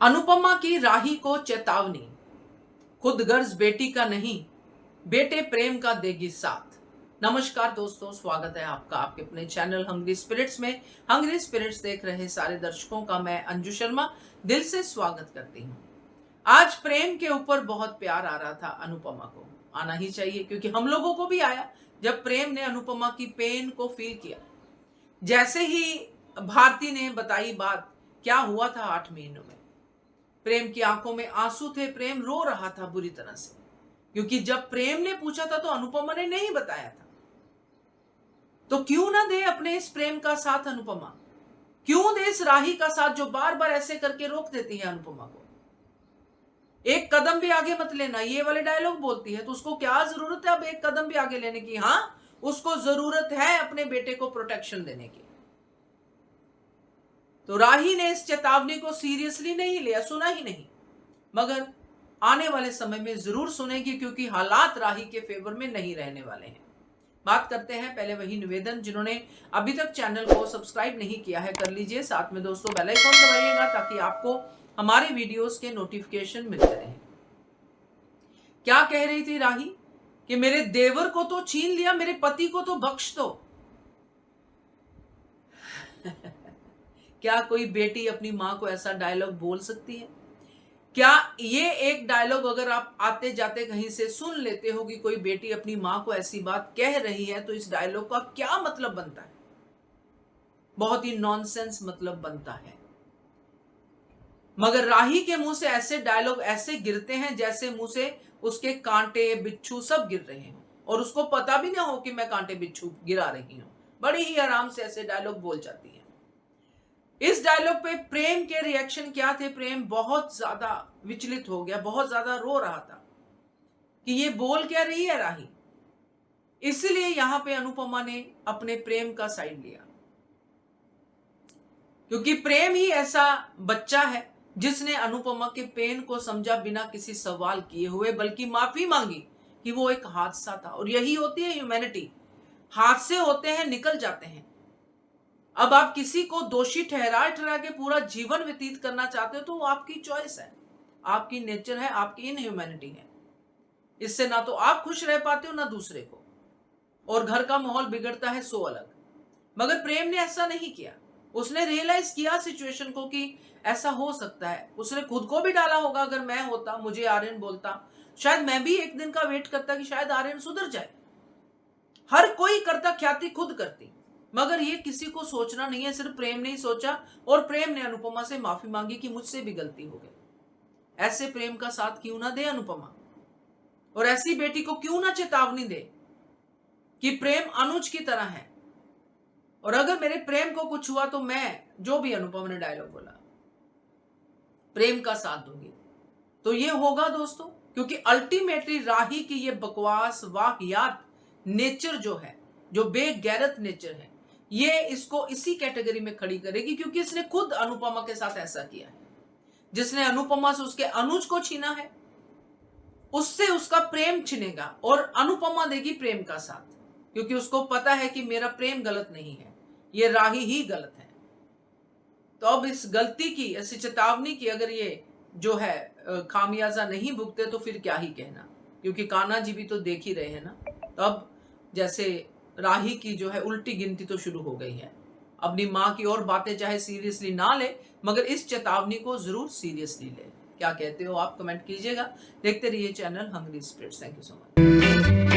अनुपमा की राही को चेतावनी, खुद गर्ज बेटी का नहीं, बेटे प्रेम का देगी साथ। नमस्कार दोस्तों, स्वागत है आपका आपके अपने चैनल हंग्री स्पिरिट्स में। हंग्री स्पिरिट्स देख रहे सारे दर्शकों का मैं अंजू शर्मा दिल से स्वागत करती हूँ। आज प्रेम के ऊपर बहुत प्यार आ रहा था, अनुपमा को आना ही चाहिए क्योंकि हम लोगों को भी आया जब प्रेम ने अनुपमा की पेन को फील किया। जैसे ही भारती ने बताई बात, क्या हुआ था 8 महीनों में, प्रेम की आंखों में आंसू थे, प्रेम रो रहा था बुरी तरह से, क्योंकि जब प्रेम ने पूछा था तो अनुपमा ने नहीं बताया था। तो क्यों ना दे अपने इस प्रेम का साथ अनुपमा, क्यों दे इस राही का साथ जो बार बार ऐसे करके रोक देती है अनुपमा को। एक कदम भी आगे मत लेना, ये वाले डायलॉग बोलती है, तो उसको क्या जरूरत है अब एक कदम भी आगे लेने की। हाँ, उसको जरूरत है अपने बेटे को प्रोटेक्शन देने की। तो राही ने इस चेतावनी को सीरियसली नहीं लिया, सुना ही नहीं, मगर आने वाले समय में जरूर सुनेगी क्योंकि हालात राही के फेवर में नहीं रहने वाले हैं। बात करते हैं पहले वही निवेदन, जिन्होंने अभी तक चैनल को सब्सक्राइब नहीं किया है कर लीजिए, साथ में दोस्तों बेल आइकॉन दबाइएगा ताकि आपको हमारे वीडियोस के नोटिफिकेशन मिलते रहें। क्या कह रही थी राही कि मेरे देवर को तो छीन लिया, मेरे पति को तो बख्श दो। क्या कोई बेटी अपनी मां को ऐसा डायलॉग बोल सकती है? क्या ये एक डायलॉग अगर आप आते जाते कहीं से सुन लेते हो कि कोई बेटी अपनी मां को ऐसी बात कह रही है, तो इस डायलॉग का क्या मतलब बनता है? बहुत ही नॉनसेंस मतलब बनता है। मगर राही के मुंह से ऐसे डायलॉग ऐसे गिरते हैं जैसे मुंह से उसके कांटे बिच्छू सब गिर रहे हो और उसको पता भी ना हो कि मैं कांटे बिच्छू गिरा रही हूं। बड़ी ही आराम से ऐसे डायलॉग बोल जाती है। इस डायलॉग पे प्रेम के रिएक्शन क्या थे? प्रेम बहुत ज्यादा विचलित हो गया, बहुत ज्यादा रो रहा था कि ये बोल क्या रही है राही। इसलिए यहां पे अनुपमा ने अपने प्रेम का साइड लिया, क्योंकि प्रेम ही ऐसा बच्चा है जिसने अनुपमा के पेन को समझा बिना किसी सवाल किए हुए, बल्कि माफी मांगी कि वो एक हादसा था। और यही होती है ह्यूमैनिटी, हादसे होते हैं, निकल जाते हैं। अब आप किसी को दोषी ठहरा ठहरा के पूरा जीवन व्यतीत करना चाहते हो तो वो आपकी चॉइस है, आपकी नेचर है, आपकी इनह्यूमैनिटी है। इससे ना तो आप खुश रह पाते हो ना दूसरे को, और घर का माहौल बिगड़ता है सो अलग। मगर प्रेम ने ऐसा नहीं किया। उसने रियलाइज किया सिचुएशन को कि ऐसा हो सकता है। उसने खुद को भी डाला होगा, अगर मैं होता, मुझे आर्यन बोलता, शायद मैं भी एक दिन का वेट करता कि शायद आर्यन सुधर जाए। हर कोई करता, ख्याति खुद करती, मगर ये किसी को सोचना नहीं है। सिर्फ प्रेम ने ही सोचा और प्रेम ने अनुपमा से माफी मांगी कि मुझसे भी गलती हो गई। ऐसे प्रेम का साथ क्यों ना दे अनुपमा, और ऐसी बेटी को क्यों ना चेतावनी दे कि प्रेम अनुज की तरह है, और अगर मेरे प्रेम को कुछ हुआ तो मैं, जो भी अनुपमा ने डायलॉग बोला, प्रेम का साथ दूंगी। तो ये होगा दोस्तों, क्योंकि अल्टीमेटली राही की ये बकवास वाहियात नेचर जो है, जो बेगैरत नेचर है, ये इसको इसी कैटेगरी में खड़ी करेगी, क्योंकि इसने खुद अनुपमा के साथ ऐसा किया है। जिसने अनुपमा से उसके अनुज को छीना है, उससे उसका प्रेम छिनेगा और अनुपमा देगी प्रेम का साथ, क्योंकि उसको पता है कि मेरा प्रेम गलत नहीं है, ये राही ही गलत है। तो अब इस गलती की, ऐसी चेतावनी की अगर ये जो है खामियाजा नहीं भुगते तो फिर क्या ही कहना, क्योंकि कान्हा जी भी तो देख ही रहे हैं ना। तो अब जैसे राही की जो है उल्टी गिनती तो शुरू हो गई है। अपनी माँ की और बातें चाहे सीरियसली ना ले, मगर इस चेतावनी को जरूर सीरियसली ले। क्या कहते हो आप, कमेंट कीजिएगा। देखते रहिए channel hungry spirits. Thank you so much.